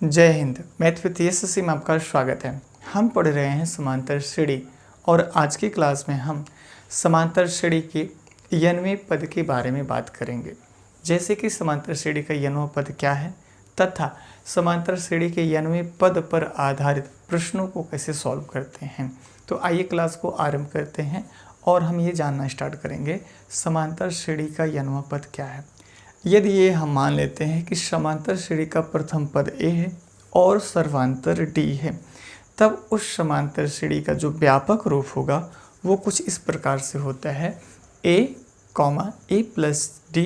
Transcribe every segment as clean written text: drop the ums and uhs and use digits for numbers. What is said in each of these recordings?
जय Hind. Math with यशस्वी में आपका स्वागत है। हम पढ़ रहे हैं समांतर श्रेणी और आज की क्लास में हम समांतर श्रेणी के यनवें पद के बारे में बात करेंगे, जैसे कि समांतर श्रेणी का यनवां पद क्या है तथा समांतर श्रेणी के यनवें पद पर आधारित प्रश्नों को कैसे सॉल्व करते हैं। तो आइए क्लास को आरंभ करते हैं और हम ये जानना स्टार्ट करेंगे समांतर श्रेणी का यनवां पद क्या है। यदि ये हम मान लेते हैं कि समांतर श्रेणी का प्रथम पद ए है और सर्वांतर डी है, तब उस समांतर श्रेणी का जो व्यापक रूप होगा वो कुछ इस प्रकार से होता है a, a plus D,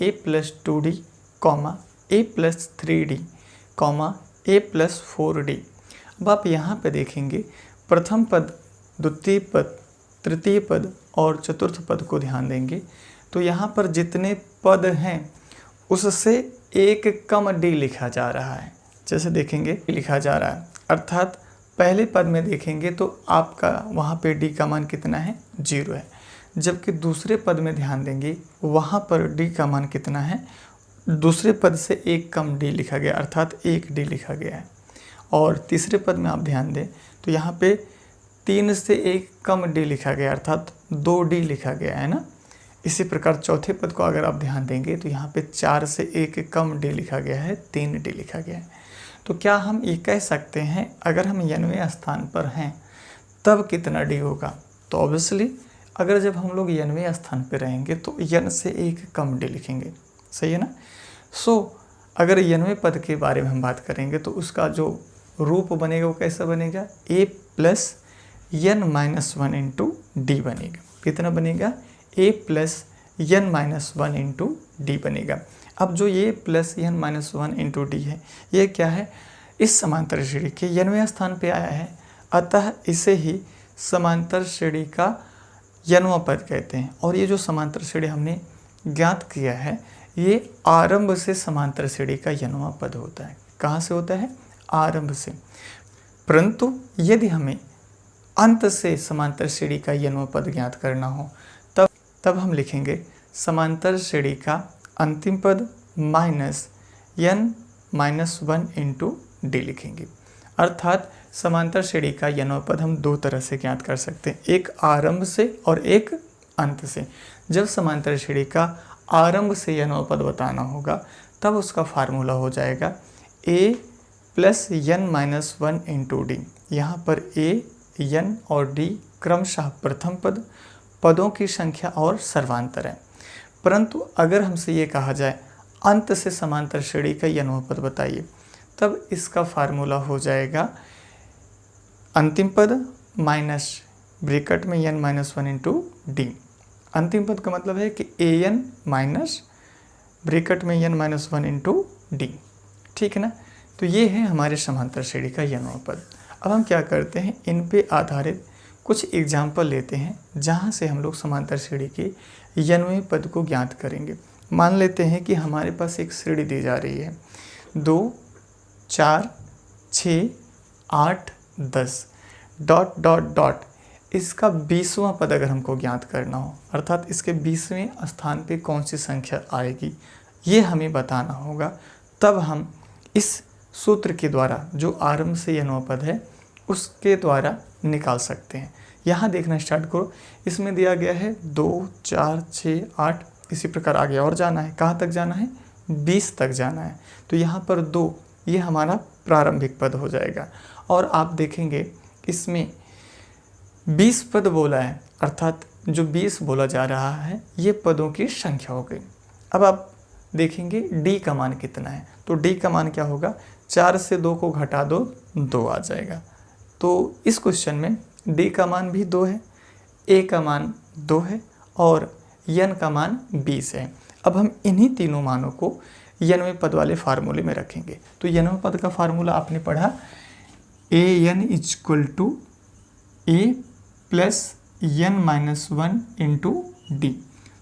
a plus 2d, a plus 3d, a plus 4d। अब आप यहाँ पे देखेंगे प्रथम पद, द्वितीय पद, तृतीय पद और चतुर्थ पद को ध्यान देंगे तो यहाँ पर जितने पद हैं उससे एक कम डी लिखा जा रहा है। जैसे देखेंगे लिखा जा रहा है, अर्थात पहले पद में देखेंगे तो आपका वहाँ पे डी का मान कितना है, 0 है। जबकि दूसरे पद में ध्यान देंगे वहाँ पर डी का मान कितना है, दूसरे पद से एक कम डी लिखा गया, अर्थात 1 डी लिखा गया है। और तीसरे पद में आप ध्यान दें तो यहाँ पे 3 से एक कम डी लिखा गया, अर्थात 2 डी लिखा गया है ना। इसी प्रकार चौथे पद को अगर आप ध्यान देंगे तो यहाँ पे 4 से एक कम डी लिखा गया है, 3 डी लिखा गया है। तो क्या हम ये कह सकते हैं अगर हम यनवें स्थान पर हैं तब कितना डी होगा? तो ऑब्वियसली अगर जब हम लोग यनवें स्थान पर रहेंगे तो यन से एक कम डी लिखेंगे, सही है ना। अगर यनवें पद के बारे में हम बात करेंगे तो उसका जो रूप बनेगा वो कैसा बनेगा, a plus n minus 1 into D बनेगा। कितना बनेगा, a plus n minus 1 into D बनेगा। अब जो ये plus n minus 1 into D है ये क्या है, इस समांतर श्रेणी के यनवें स्थान पे आया है, अतः इसे ही समांतर श्रेणी का यनवां पद कहते हैं। और ये जो समांतर श्रेणी हमने ज्ञात किया है ये आरंभ से समांतर श्रेणी का यनवां पद होता है। कहाँ से होता है, आरंभ से। परंतु यदि हमें अंत से समांतर श्रेणी का यनवां पद ज्ञात करना हो तब हम लिखेंगे समांतर श्रेणी का अंतिम पद माइनस यन माइनस 1 इंटू डी लिखेंगे। अर्थात समांतर श्रेणी का यनवां पद हम दो तरह से ज्ञात कर सकते हैं, एक आरंभ से और एक अंत से। जब समांतर श्रेणी का आरंभ से यनवां पद बताना होगा तब उसका फार्मूला हो जाएगा a plus n minus 1 into D. यहाँ पर a, यन और डी क्रमशः प्रथम पद, पदों की संख्या और सर्वांतर है। परंतु अगर हमसे ये कहा जाए अंत से समांतर श्रेणी का यनवां पद बताइए, तब इसका फार्मूला हो जाएगा अंतिम पद माइनस ब्रैकेट में यन माइनस 1 इंटू डी। अंतिम पद का मतलब है कि ए एन माइनस ब्रैकेट में यन माइनस 1 इंटू डी, ठीक है ना। तो ये है हमारे समांतर श्रेणी का यनवां पद। अब हम क्या करते हैं, इन पे आधारित कुछ एग्जाम्पल लेते हैं जहाँ से हम लोग समांतर श्रेणी के यनवें पद को ज्ञात करेंगे। मान लेते हैं कि हमारे पास एक श्रेणी दी जा रही है 2, 4, 6, 8, 10 डॉट डॉट डॉट। इसका 20वां पद अगर हमको ज्ञात करना हो, अर्थात इसके 20वें स्थान पे कौन सी संख्या आएगी ये हमें बताना होगा। तब हम इस सूत्र के द्वारा जो आरंभ से यनवां पद है उसके द्वारा निकाल सकते हैं। यहाँ देखना स्टार्ट करो, इसमें दिया गया है 2, 4, 6, 8, इसी प्रकार आगे और जाना है। कहाँ तक जाना है, 20 तक जाना है। तो यहाँ पर 2 ये हमारा प्रारंभिक पद हो जाएगा। और आप देखेंगे इसमें 20 पद बोला है, अर्थात जो 20 बोला जा रहा है ये पदों की संख्या हो गई। अब आप देखेंगे डी का मान कितना है, तो डी का मान क्या होगा, 4 से 2 को घटा दो, 2 आ जाएगा। तो इस क्वेश्चन में डी का मान भी 2 है, ए का मान 2 है और यन का मान 20 है। अब हम इन्हीं तीनों मानों को यनवें पद वाले फार्मूले में रखेंगे। तो यनवें पद का फार्मूला आपने पढ़ा a n equal to a plus n minus 1 into d.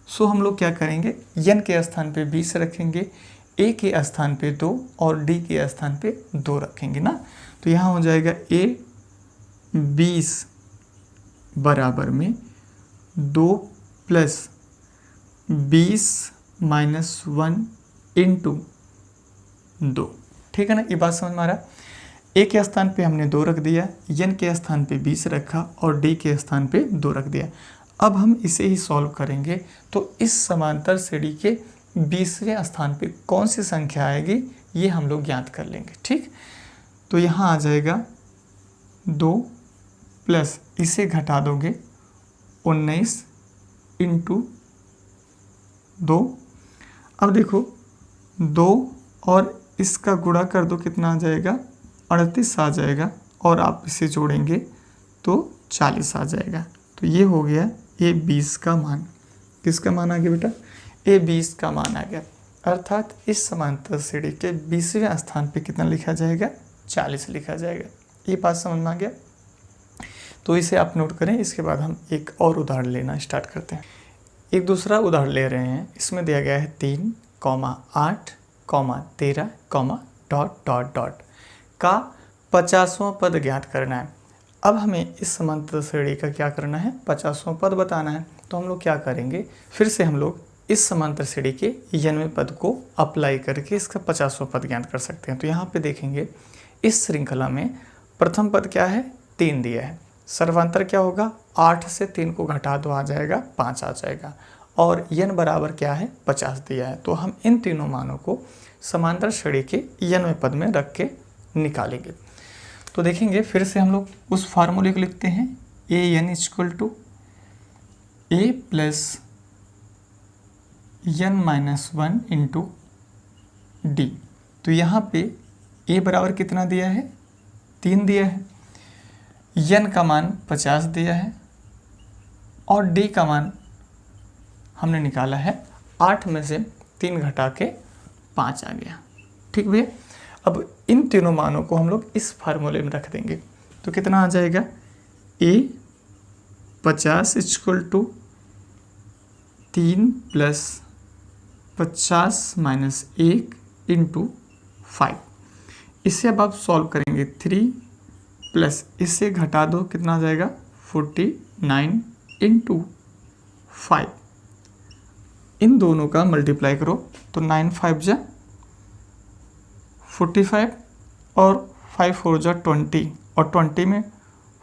So हम लोग क्या करेंगे, यन के स्थान पे 20 रखेंगे, ए के स्थान पे 2 और डी के स्थान पे 2 रखेंगे ना। तो यहाँ हो जाएगा ए 20 बराबर में 2 प्लस 20 माइनस 1 इंटू 2। ठीक है ना, ये बात समझ में आ रहा है। ए के स्थान पे हमने 2 रख दिया, एन के स्थान पे 20 रखा और डी के स्थान पे 2 रख दिया। अब हम इसे ही सॉल्व करेंगे तो इस समांतर श्रेणी के 20वें स्थान पे कौन सी संख्या आएगी ये हम लोग ज्ञात कर लेंगे। ठीक, तो यहाँ आ जाएगा 2 प्लस इसे घटा दोगे 19 इंटू 2। अब देखो 2 और इसका गुणा कर दो, कितना आ जाएगा 38 आ जाएगा, और आप इसे जोड़ेंगे तो 40 आ जाएगा। तो ये हो गया ए 20 का मान। किसका मान आ गया बेटा? ए 20 का मान आ गया। अर्थात इस समांतर श्रेणी के 20वें स्थान पे कितना लिखा जाएगा? 40 लिखा जाएगा। ये बात समझ में आ गया? तो इसे आप नोट करें। इसके बाद हम एक और उदाहरण लेना स्टार्ट करते हैं। एक दूसरा उदाहरण ले रहे हैं। इसमें दिया गया है 3, 8, 13, डॉट डॉट डॉट का 50वां पद ज्ञात करना है। अब हमें इस समांतर श्रेणी का क्या करना है? 50वां पद बताना है। तो हम लोग क्या करेंगे, फिर से हम लोग इस समांतर श्रेणी के 90वें पद को अप्लाई करके इसका 50वां पद ज्ञात कर सकते हैं। तो यहाँ पे देखेंगे इस श्रृंखला में प्रथम पद क्या है? 3 दिया है। सर्वांतर क्या होगा? 8 से 3 को घटा दो, आ जाएगा 5 आ जाएगा। और n बराबर क्या है? 50 दिया है। तो हम इन तीनों मानों को समांतर श्रेणी के 90वें पद में रख के निकालेंगे। तो देखेंगे फिर से हम लोग उस फार्मूले को लिखते हैं, a n equal to a plus n-1 into d. तो यहाँ पे ए बराबर कितना दिया है? 3 दिया है, n का मान 50 दिया है और डी का मान हमने निकाला है 8 में से 3 घटा के 5 आ गया। ठीक भैया, अब इन तीनों मानों को हम लोग इस फार्मूले में रख देंगे तो कितना आ जाएगा? A 50 equal to 3 plus 50 minus 1 into 5। इसे अब आप सॉल्व करेंगे, 3 प्लस इससे घटा दो, कितना आ जाएगा? 49 इंटू 5। इन दोनों का मल्टीप्लाई करो तो 9 5 जा 45 और 5 4 जा 20 और 20 में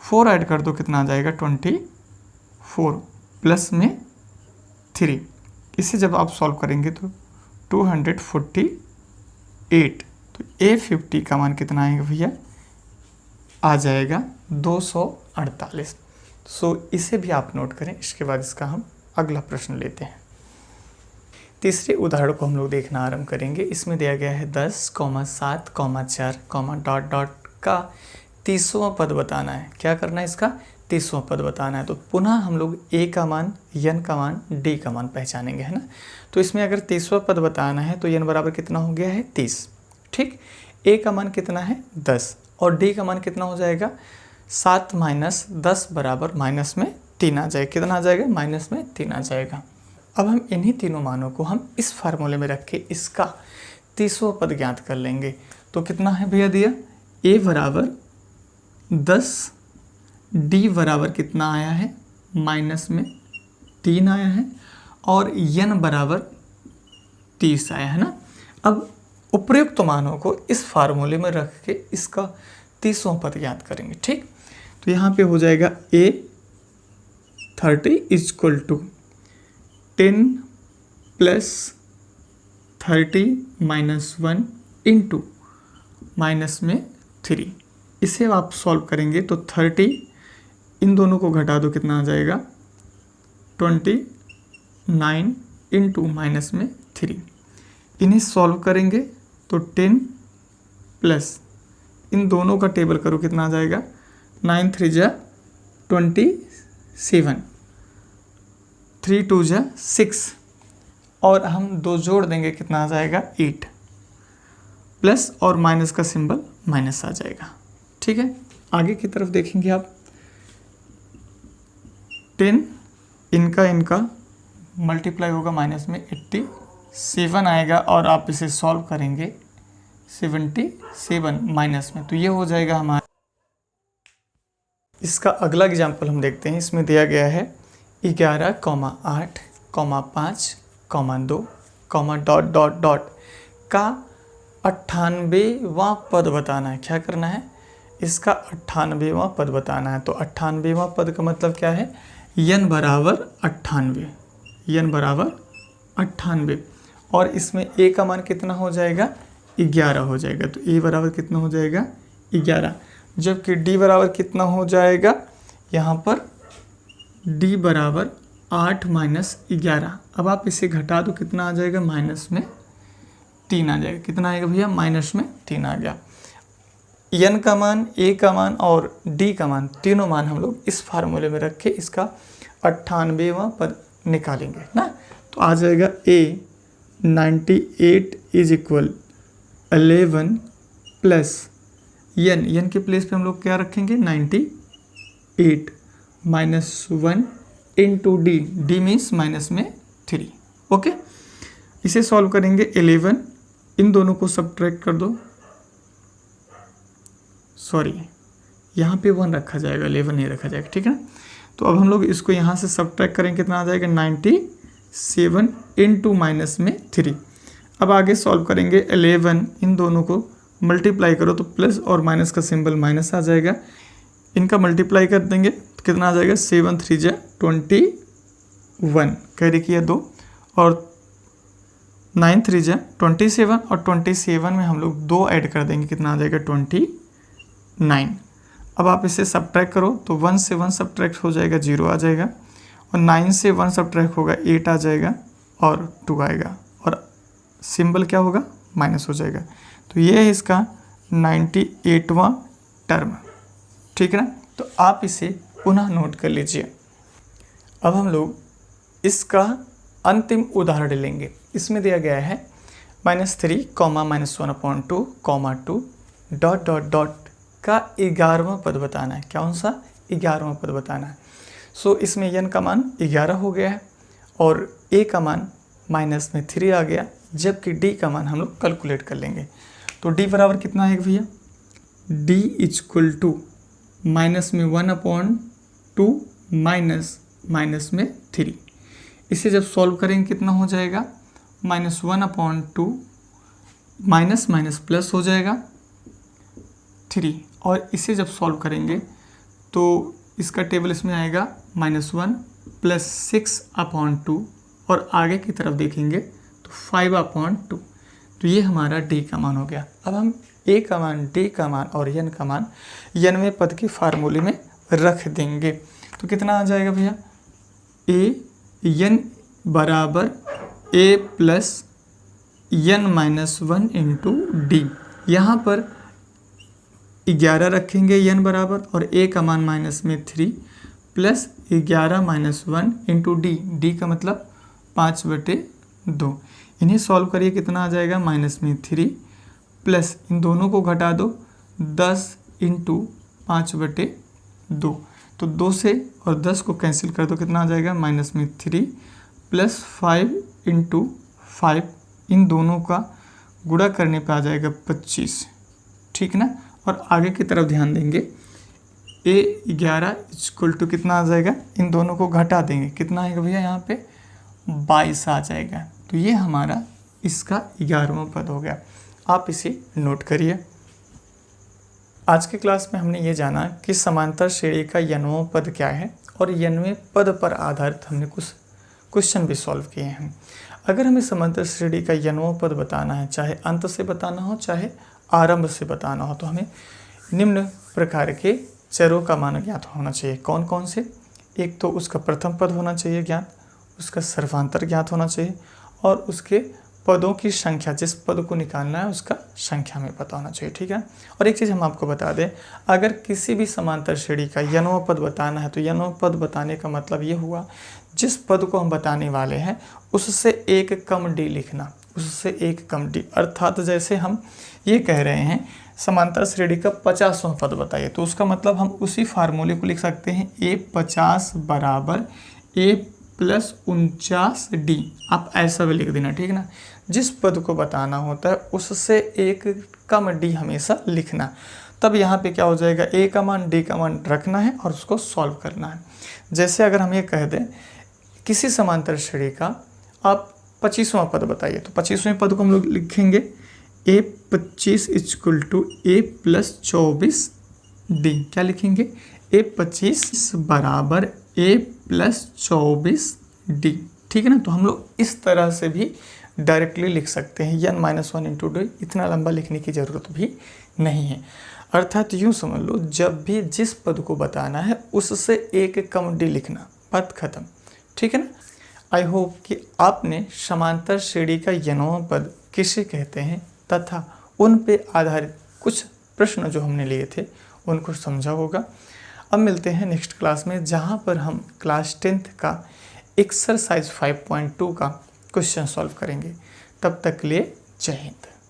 4 ऐड कर दो, कितना आ जाएगा? 24 प्लस में 3। इसे जब आप सॉल्व करेंगे तो 248। तो A50 का मान कितना आएगा भैया? आ जाएगा 248। सो इसे भी आप नोट करें। इसके बाद इसका हम अगला प्रश्न लेते हैं। तीसरे उदाहरण को हम लोग देखना आरंभ करेंगे। इसमें दिया गया है 10, 7, 4, डॉट डॉट का 30वां पद बताना है। क्या करना है? इसका 30वां पद बताना है। तो पुनः हम लोग ए का मान, n का मान, डी का मान पहचानेंगे, है ना। तो इसमें अगर 30वां पद बताना है तो n बराबर कितना हो गया है? 30। ठीक, ए का मान कितना है? 10 और डी का मान कितना हो जाएगा? 7 माइनस 10 बराबर माइनस में 3 आ जाएगा। कितना आ जाएगा? माइनस में 3 आ जाएगा। अब हम इन्हीं तीनों मानों को हम इस फार्मूले में रख के इसका 30वां पद ज्ञात कर लेंगे। तो कितना है भैया दिया? ए बराबर 10, डी बराबर कितना आया है? माइनस में 3 आया है और n बराबर 30 आया है ना। अब उपयुक्त मानों को इस फार्मूले में रख के इसका 30वां पद ज्ञात करेंगे। ठीक, तो यहाँ पे हो जाएगा A30 equal to 10 plus 30 minus 1 into minus में 3। इसे आप सॉल्व करेंगे तो 30, इन दोनों को घटा दो, कितना आ जाएगा? 29 इंटू माइनस में 3। इन्हें सॉल्व करेंगे तो 10 प्लस इन दोनों का टेबल करो, कितना आ जाएगा? 9 3 जा 27, 3 2 जा 6 और हम 2 जोड़ देंगे, कितना आ जाएगा? 8 प्लस और माइनस का सिंबल माइनस आ जाएगा। ठीक है, आगे की तरफ देखेंगे आप। 10 इनका मल्टीप्लाई होगा माइनस में 87 आएगा और आप इसे सॉल्व करेंगे 77 माइनस में, तो ये हो जाएगा हमारा। इसका अगला एग्जाम्पल हम देखते हैं। इसमें दिया गया है 11, 8, 5, 2, डॉट डॉट डॉट का 98वां पद बताना है। क्या करना है? इसका 98वां पद बताना है। तो 98वां पद का मतलब क्या है? n बराबर 98, n बराबर 98। और इसमें a का मान कितना हो जाएगा? 11 हो जाएगा। तो a बराबर कितना हो जाएगा? 11। जबकि d बराबर कितना हो जाएगा? यहाँ पर d बराबर 8 माइनस 11। अब आप इसे घटा दो, कितना आ जाएगा? माइनस में 3 आ जाएगा। कितना आएगा भैया? माइनस में 3 आ गया। n का मान, a का मान और d का मान, तीनों मान हम लोग इस फार्मूले में रख के इसका 98वां पद निकालेंगे ना। तो आ जाएगा a 98 is equal 11 plus n के प्लेस पे हम लोग क्या रखेंगे? 98 minus 1 into d means minus में 3। ओके, इसे सॉल्व करेंगे। 11, इन दोनों को सब्ट्रैक्ट कर दो, सॉरी यहाँ पे 1 रखा जाएगा, 11 नहीं रखा जाएगा, ठीक है ना। तो अब हम लोग इसको यहाँ से सब्ट्रैक्ट करेंगे, कितना आ जाएगा? 97 इंटू माइनस में 3। अब आगे सॉल्व करेंगे। 11, इन दोनों को मल्टीप्लाई करो तो प्लस और माइनस का सिंबल माइनस आ जाएगा। इनका मल्टीप्लाई कर देंगे तो कितना आ जाएगा? 7 3 जा 21, कैरी किया 2, और 9 3 जा 27, और 27 में हम लोग 2 ऐड कर देंगे, कितना आ जाएगा? 29। अब आप इसे सब्ट्रैक्ट करो तो 1 से 1 सब्ट्रैक्ट हो जाएगा, 0 आ जाएगा, और 9 से 1 सब्ट्रैक्ट होगा, 8 आ जाएगा, और 2 आएगा, और सिंबल क्या होगा? माइनस हो जाएगा। तो ये है इसका 98वां टर्म, ठीक है ना। तो आप इसे पुनः नोट कर लीजिए। अब हम लोग इसका अंतिम उदाहरण लेंगे। इसमें दिया गया है -3, -1/2, (2) डॉट डॉट डॉट का 11वां पद बताना है। कौन सा? 11वां पद बताना है। सो इसमें n का मान 11 हो गया है और a का मान माइनस में 3 आ गया, जबकि d का मान हम लोग कैलकुलेट कर लेंगे। तो d बराबर कितना है भैया? d इक्वल टू माइनस में 1/2 माइनस में 3। इसे जब सॉल्व करेंगे कितना हो जाएगा? -1/2 माइनस माइनस प्लस हो जाएगा 3, और इसे जब सॉल्व करेंगे तो इसका टेबल इसमें आएगा -1 प्लस 6/2, और आगे की तरफ देखेंगे तो 5/2। तो ये हमारा d का मान हो गया। अब हम a का मान, d का मान और n का मान nवें पद के फार्मूले में रख देंगे। तो कितना आ जाएगा भैया? n बराबर a plus n-1 into D. यहाँ पर 11 रखेंगे n बराबर, और a का मान माइनस में 3 प्लस 11 - 1 इंटू डी का मतलब 5/2। इन्हें सॉल्व करिए, कितना आ जाएगा? माइनस में 3 प्लस इन दोनों को घटा दो, 10 इंटू 5/2। तो 2 से और 10 को कैंसिल कर दो, कितना आ जाएगा? माइनस में 3 प्लस 5 इंटू 5, इन दोनों का गुणा करने पे आ जाएगा 25, ठीक ना। और आगे की तरफ ध्यान देंगे, a11 इक्वल टू कितना आ जाएगा? इन दोनों को घटा देंगे, कितना आएगा भैया? यहाँ पे 22 आ जाएगा। तो ये हमारा इसका 11वां पद हो गया। आप इसे नोट करिए। आज की क्लास में हमने ये जाना कि समांतर श्रेणी का n वां पद क्या है, और nवें पद पर आधारित हमने कुछ क्वेश्चन भी सॉल्व किए हैं। अगर हमें समांतर श्रेणी का n वां पद बताना है, चाहे अंत से बताना हो चाहे आरंभ से बताना हो, तो हमें निम्न प्रकार के चरों का मान ज्ञात होना चाहिए। कौन कौन से? एक तो उसका प्रथम पद होना चाहिए ज्ञात, उसका सर्वांतर ज्ञात होना चाहिए, और उसके पदों की संख्या, जिस पद को निकालना है उसका संख्या में पता होना चाहिए, ठीक है। और एक चीज़ हम आपको बता दें, अगर किसी भी समांतर श्रेणी का n वां पद बताना है तो n वां पद बताने का मतलब ये हुआ, जिस पद को हम बताने वाले हैं उससे एक कम d लिखना, उससे एक कम d। अर्थात जैसे हम ये कह रहे हैं समांतर श्रेणी का 50वां पद बताइए, तो उसका मतलब हम उसी फार्मूले को लिख सकते हैं, a50 बराबर a प्लस 49d। आप ऐसा भी लिख देना, ठीक है ना। जिस पद को बताना होता है उससे एक कम d हमेशा लिखना। तब यहाँ पे क्या हो जाएगा? a का मान d का मान रखना है और उसको सॉल्व करना है। जैसे अगर हम ये कह दें किसी समांतर श्रेणी का आप 25वां पद बताइए, तो 25वें पद को हम लोग लिखेंगे A25 इक्वल टू A+24D। क्या लिखेंगे? A25 बराबर A+24D। ठीक है ना। तो हम लोग इस तरह से भी डायरेक्टली लिख सकते हैं, n-1 इंटू डी। इतना लंबा लिखने की ज़रूरत भी नहीं है। अर्थात यूँ समझ लो, जब भी जिस पद को बताना है उससे एक कम डी लिखना, पद खत्म। ठीक है ना। आई होप कि आपने समांतर श्रेणी का n वां पद किसे कहते हैं तथा उन पे आधारित कुछ प्रश्न जो हमने लिए थे उनको समझा होगा। अब मिलते हैं नेक्स्ट क्लास में, जहाँ पर हम क्लास 10th का एक्सरसाइज 5.2 का क्वेश्चन सॉल्व करेंगे। तब तक के लिए जय हिंद।